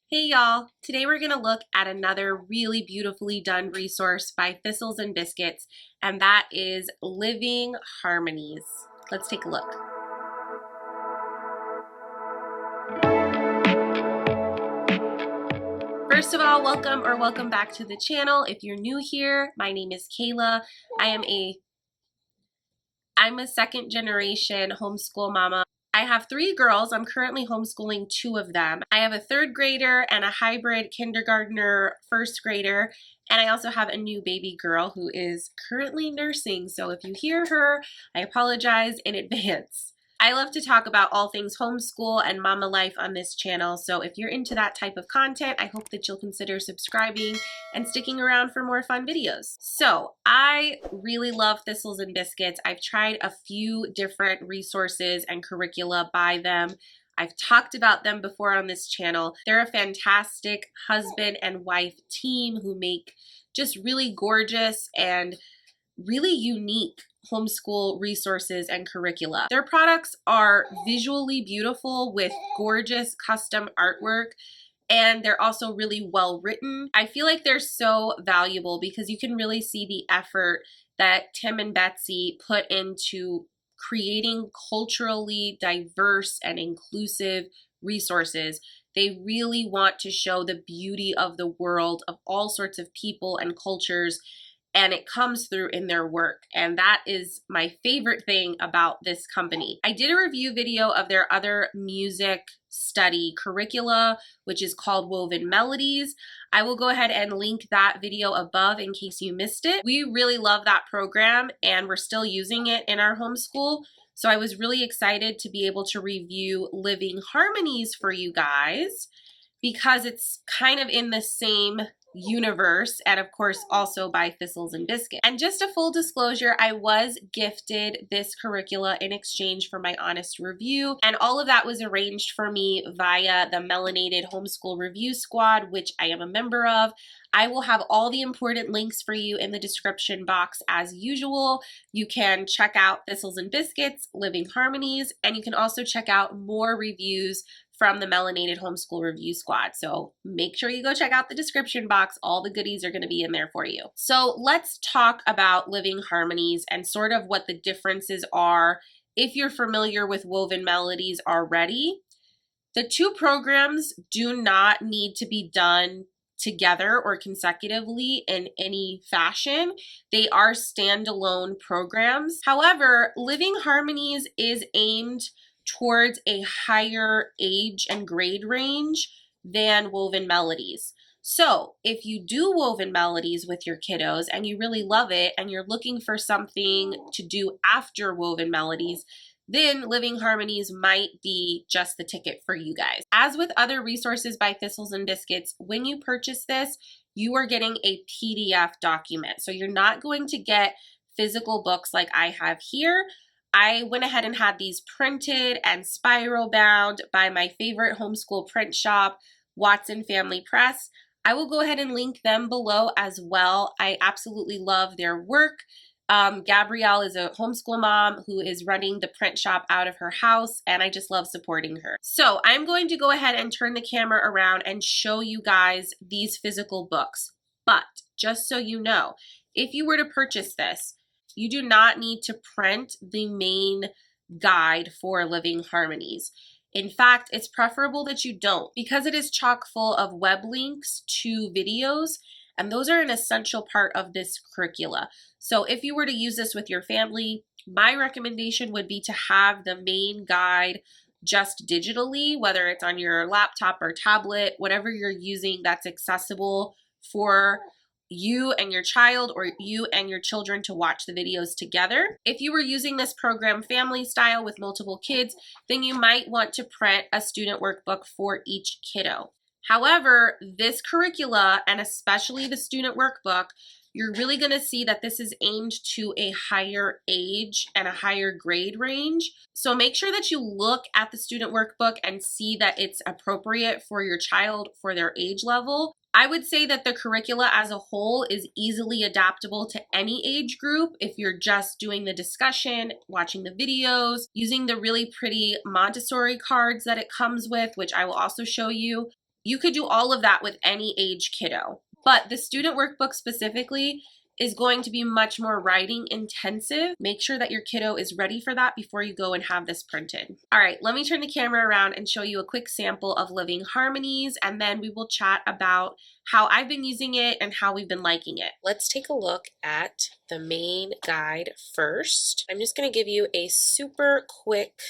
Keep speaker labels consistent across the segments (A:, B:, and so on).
A: Hey y'all, today we're going to look at another really beautifully done resource by Thistles Biscuits, and that is Living Harmonies. Let's take a look. First of all, welcome back to the channel. If you're new here, my name is Kaela. I'm a second generation homeschool mama. I have 3 girls. I'm currently homeschooling 2 of them. I have a 3rd grader and a hybrid kindergartner 1st grader. And I also have a new baby girl who is currently nursing. So if you hear her, I apologize in advance. I love to talk about all things homeschool and mama life on this channel, so if you're into that type of content, I hope that you'll consider subscribing and sticking around for more fun videos. So I really love Thistles Biscuits. I've tried a few different resources and curricula by them. I've talked about them before on this channel. They're a fantastic husband and wife team who make just really gorgeous and really unique homeschool resources and curricula. Their products are visually beautiful with gorgeous custom artwork, and they're also really well written. I feel like they're so valuable because you can really see the effort that Tim and Betsy put into creating culturally diverse and inclusive resources. They really want to show the beauty of the world of all sorts of people and cultures, and it comes through in their work. And that is my favorite thing about this company. I did a review video of their other music study curricula, which is called Woven Melodies. I will go ahead and link that video above in case you missed it. We really love that program and we're still using it in our homeschool. So I was really excited to be able to review Living Harmonies for you guys because it's kind of in the same universe, and of course also by Thistles Biscuits. And just a full disclosure, I was gifted this curricula in exchange for my honest review, and all of that was arranged for me via the Melanated Homeschool Review Squad, which I am a member of. I will have all the important links for you in the description box as usual. You can check out Thistles Biscuits, Living Harmonies, and you can also check out more reviews from the Melanated Homeschool Review Squad. So make sure you go check out the description box. All the goodies are going to be in there for you. So let's talk about Living Harmonies and sort of what the differences are if you're familiar with Woven Melodies already. The 2 programs do not need to be done together or consecutively in any fashion. They are standalone programs. However, Living Harmonies is aimed towards a higher age and grade range than Woven Melodies. So if you do Woven Melodies with your kiddos and you really love it and you're looking for something to do after Woven Melodies, then Living Harmonies might be just the ticket for you guys. As with other resources by Thistles Biscuits, when you purchase this, you are getting a PDF document. So you're not going to get physical books like I have here. I went ahead and had these printed and spiral bound by my favorite homeschool print shop, Watson Family Press. I will go ahead and link them below as well. I absolutely love their work. Gabrielle is a homeschool mom who is running the print shop out of her house, and I just love supporting her. So I'm going to go ahead and turn the camera around and show you guys these physical books. But just so you know, if you were to purchase this, you do not need to print the main guide for Living Harmonies. In fact, it's preferable that you don't because it is chock full of web links to videos, and those are an essential part of this curricula. So if you were to use this with your family, my recommendation would be to have the main guide just digitally, whether it's on your laptop or tablet, whatever you're using that's accessible for you and your child or you and your children to watch the videos together. If you were using this program family style with multiple kids, then you might want to print a student workbook for each kiddo. However, this curricula, and especially the student workbook, you're really going to see that this is aimed to a higher age and a higher grade range. So make sure that you look at the student workbook and see that it's appropriate for your child for their age level. I would say that the curricula as a whole is easily adaptable to any age group if you're just doing the discussion, watching the videos, using the really pretty Montessori cards that it comes with, which I will also show you. You could do all of that with any age kiddo. But the student workbook specifically is going to be much more writing intensive. Make sure that your kiddo is ready for that before you go and have this printed. All right, let me turn the camera around and show you a quick sample of Living Harmonies, and then we will chat about how I've been using it and how we've been liking it. Let's take a look at the main guide first. I'm just going to give you a super quick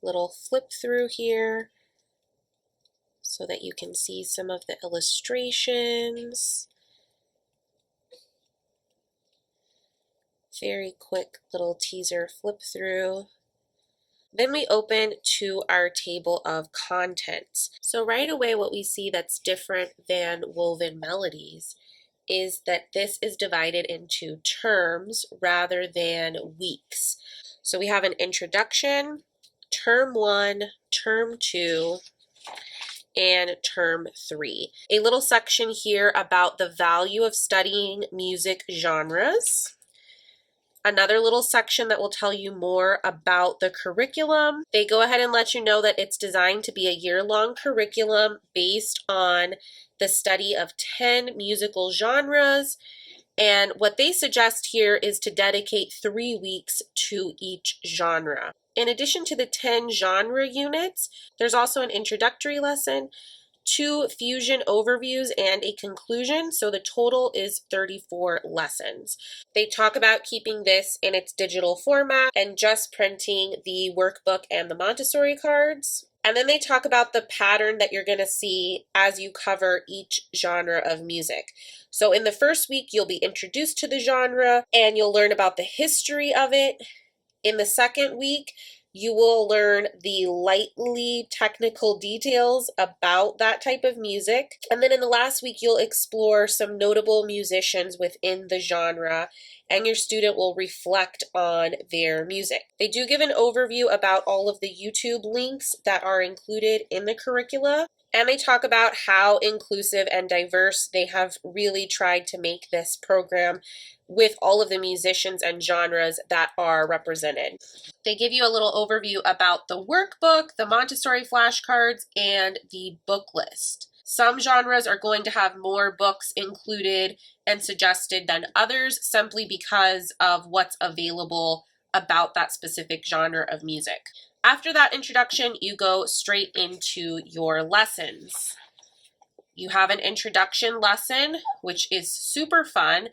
A: little flip through here so that you can see some of the illustrations. Very quick little teaser flip through. Then we open to our table of contents. So right away what we see that's different than Woven Melodies is that this is divided into terms rather than weeks. So we have an introduction, term 1, term 2, and term 3. A little section here about the value of studying music genres. Another little section that will tell you more about the curriculum. They go ahead and let you know that it's designed to be a year-long curriculum based on the study of 10 musical genres. And what they suggest here is to dedicate 3 weeks to each genre. In addition to the 10 genre units, there's also an introductory lesson, 2 fusion overviews, and a conclusion, so the total is 34 lessons. They talk about keeping this in its digital format and just printing the workbook and the Montessori cards. And then they talk about the pattern that you're going to see as you cover each genre of music. So in the first week, you'll be introduced to the genre and you'll learn about the history of it. In the second week, you will learn the lightly technical details about that type of music. And then in the last week, you'll explore some notable musicians within the genre, and your student will reflect on their music. They do give an overview about all of the YouTube links that are included in the curricula, and they talk about how inclusive and diverse they have really tried to make this program with all of the musicians and genres that are represented. They give you a little overview about the workbook, the Montessori flashcards, and the book list. Some genres are going to have more books included and suggested than others simply because of what's available about that specific genre of music. After that introduction, you go straight into your lessons. You have an introduction lesson, which is super fun.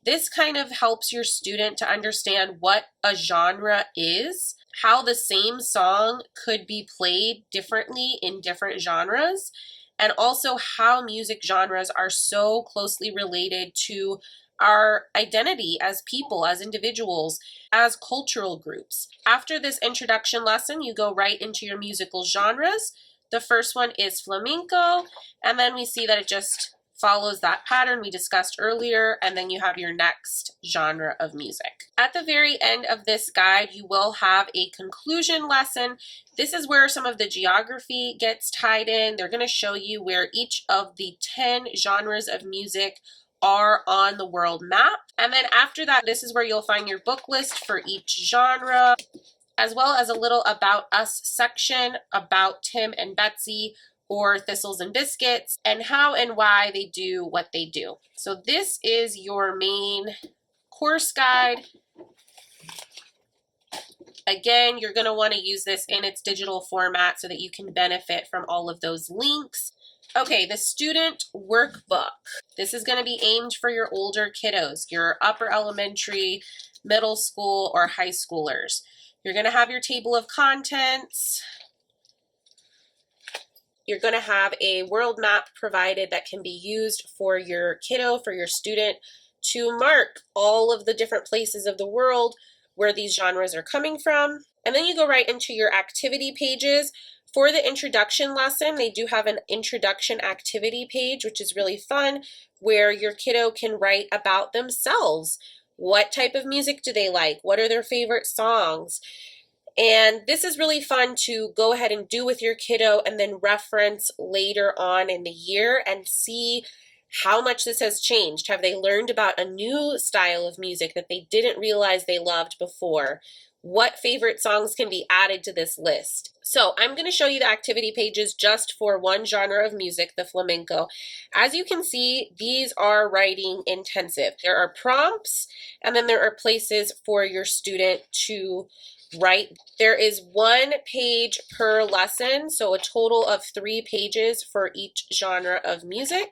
A: This kind of helps your student to understand what a genre is, how the same song could be played differently in different genres, and also how music genres are so closely related to our identity as people, as individuals, as cultural groups. After this introduction lesson, you go right into your musical genres. The first one is flamenco, and then we see that it just follows that pattern we discussed earlier, and then you have your next genre of music. At the very end of this guide, you will have a conclusion lesson. This is where some of the geography gets tied in. They're going to show you where each of the 10 genres of music are on the world map. And then after that, this is where you'll find your book list for each genre, as well as a little About Us section about Tim and Betsy, or Thistles and Biscuits, and how and why they do what they do. So this is your main course guide. Again, you're going to want to use this in its digital format so that you can benefit from all of those links. Okay, the student workbook. This is going to be aimed for your older kiddos, your upper elementary, middle school, or high schoolers. You're going to have your table of contents. You're going to have a world map provided that can be used for your kiddo, for your student, to mark all of the different places of the world where these genres are coming from. And then you go right into your activity pages. For the introduction lesson, they do have an introduction activity page, which is really fun, where your kiddo can write about themselves. What type of music do they like? What are their favorite songs? And this is really fun to go ahead and do with your kiddo and then reference later on in the year and see how much this has changed. Have they learned about a new style of music that they didn't realize they loved before? what favorite songs can be added to this list. So I'm going to show you the activity pages just for one genre of music, the flamenco. As you can see, these are writing intensive. There are prompts, and then there are places for your student to write. There is 1 page per lesson, so a total of 3 pages for each genre of music.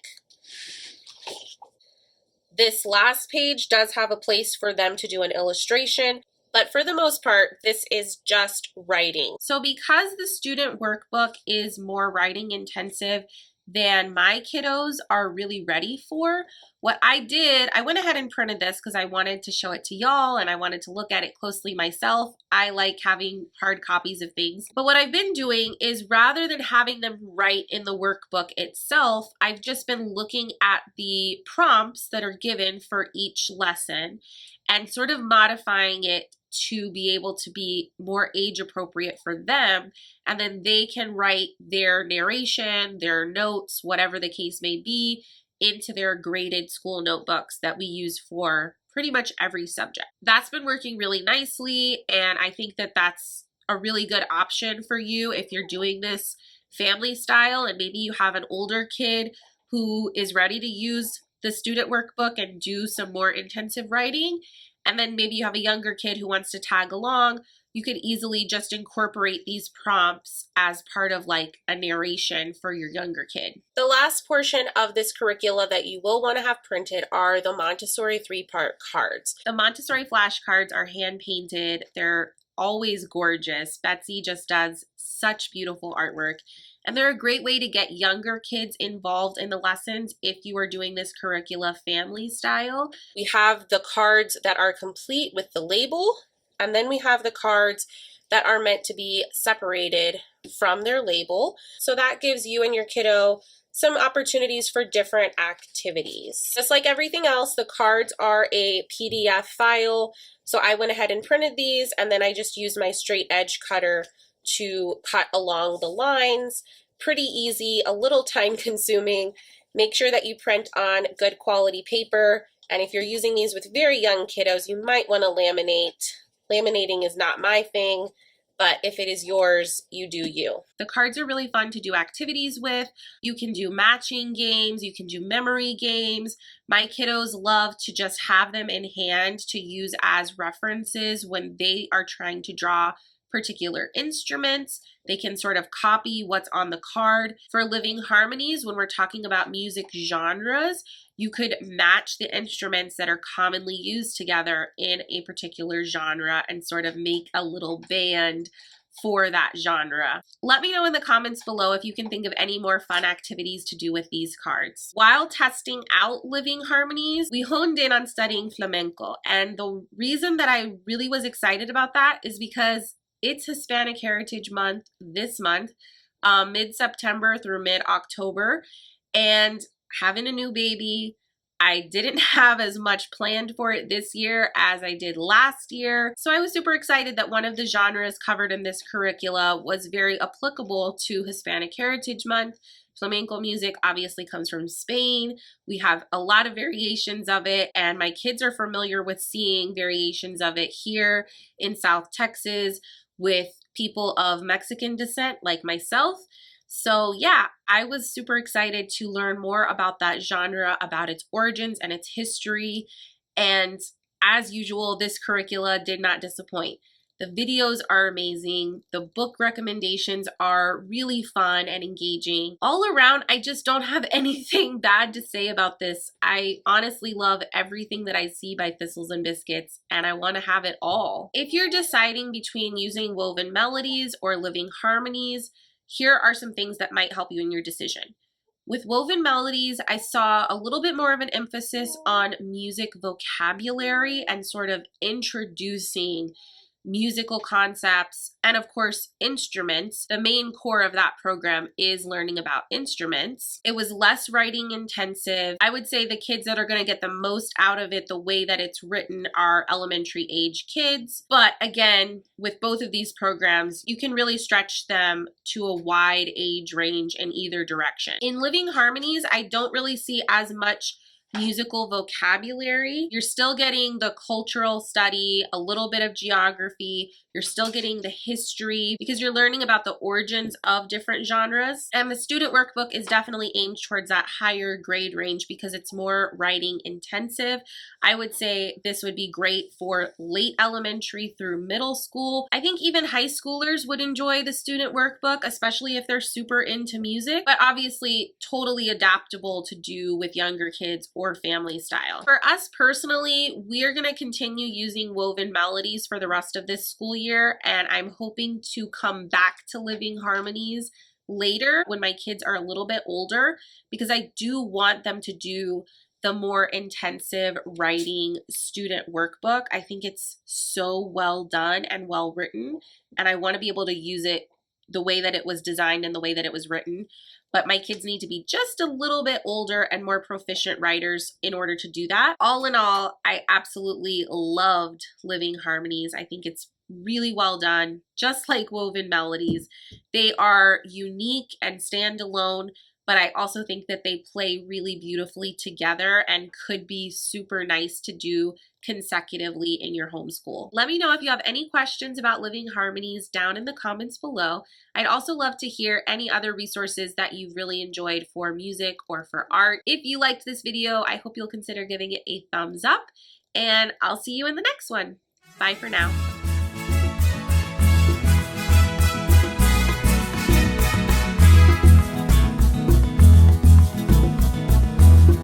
A: This last page does have a place for them to do an illustration, but for the most part, this is just writing. So because the student workbook is more writing intensive than my kiddos are really ready for, what I did, I went ahead and printed this because I wanted to show it to y'all and I wanted to look at it closely myself. I like having hard copies of things. But what I've been doing is rather than having them write in the workbook itself, I've just been looking at the prompts that are given for each lesson and sort of modifying it to be able to be more age appropriate for them, and then they can write their narration, their notes, whatever the case may be, into their graded school notebooks that we use for pretty much every subject. That's been working really nicely, and I think that that's a really good option for you if you're doing this family style and maybe you have an older kid who is ready to use the student workbook and do some more intensive writing, and then maybe you have a younger kid who wants to tag along. You could easily just incorporate these prompts as part of like a narration for your younger kid. The last portion of this curricula that you will want to have printed are the Montessori 3-part cards. The Montessori flashcards are hand painted. They're always gorgeous. Betsy just does such beautiful artwork. And they're a great way to get younger kids involved in the lessons if you are doing this curricula family style. We have the cards that are complete with the label, and then we have the cards that are meant to be separated from their label. So that gives you and your kiddo some opportunities for different activities. Just like everything else, the cards are a PDF file. So I went ahead and printed these, and then I just used my straight edge cutter to cut along the lines. Pretty easy, a little time consuming. Make sure that you print on good quality paper, and if you're using these with very young kiddos, you might want to laminate. Laminating is not my thing, but if it is yours, you do you. The cards are really fun to do activities with. You can do matching games, you can do memory games. My kiddos love to just have them in hand to use as references when they are trying to draw particular instruments. They can sort of copy what's on the card. For living harmonies, when we're talking about music genres, you could match the instruments that are commonly used together in a particular genre and sort of make a little band for that genre. Let me know in the comments below if you can think of any more fun activities to do with these cards. While testing out living harmonies, we honed in on studying flamenco. And the reason that I really was excited about that is because it's Hispanic Heritage Month this month, mid-September through mid-October, and having a new baby, I didn't have as much planned for it this year as I did last year. So I was super excited that one of the genres covered in this curricula was very applicable to Hispanic Heritage Month. Flamenco music obviously comes from Spain. We have a lot of variations of it, and my kids are familiar with seeing variations of it here in South Texas with people of Mexican descent like myself. So yeah, I was super excited to learn more about that genre, about its origins and its history. And as usual, this curricula did not disappoint. The videos are amazing. The book recommendations are really fun and engaging. All around, I just don't have anything bad to say about this. I honestly love everything that I see by Thistles and Biscuits, and I want to have it all. If you're deciding between using Woven Melodies or Living Harmonies, here are some things that might help you in your decision. With Woven Melodies, I saw a little bit more of an emphasis on music vocabulary and sort of introducing musical concepts, and of course instruments. The main core of that program is learning about instruments. It was less writing intensive. I would say the kids that are going to get the most out of it the way that it's written are elementary age kids. But again, with both of these programs, you can really stretch them to a wide age range in either direction. In Living Harmonies, I don't really see as much musical vocabulary. You're still getting the cultural study, a little bit of geography. You're still getting the history because you're learning about the origins of different genres. And the student workbook is definitely aimed towards that higher grade range because it's more writing intensive. I would say this would be great for late elementary through middle school. I think even high schoolers would enjoy the student workbook, especially if they're super into music, but obviously totally adaptable to do with younger kids or family style. For us personally, we're going to continue using woven melodies for the rest of this school year, and I'm hoping to come back to living harmonies later when my kids are a little bit older, because I do want them to do the more intensive writing student workbook. I think it's so well done and well written, and I want to be able to use it the way that it was designed and the way that it was written. But my kids need to be just a little bit older and more proficient writers in order to do that. All in all, I absolutely loved Living Harmonies. I think it's really well done, just like Woven Melodies. They are unique and standalone, but I also think that they play really beautifully together and could be super nice to do consecutively in your homeschool. Let me know if you have any questions about Living Harmonies down in the comments below. I'd also love to hear any other resources that you've really enjoyed for music or for art. If you liked this video, I hope you'll consider giving it a thumbs up, and I'll see you in the next one. Bye for now.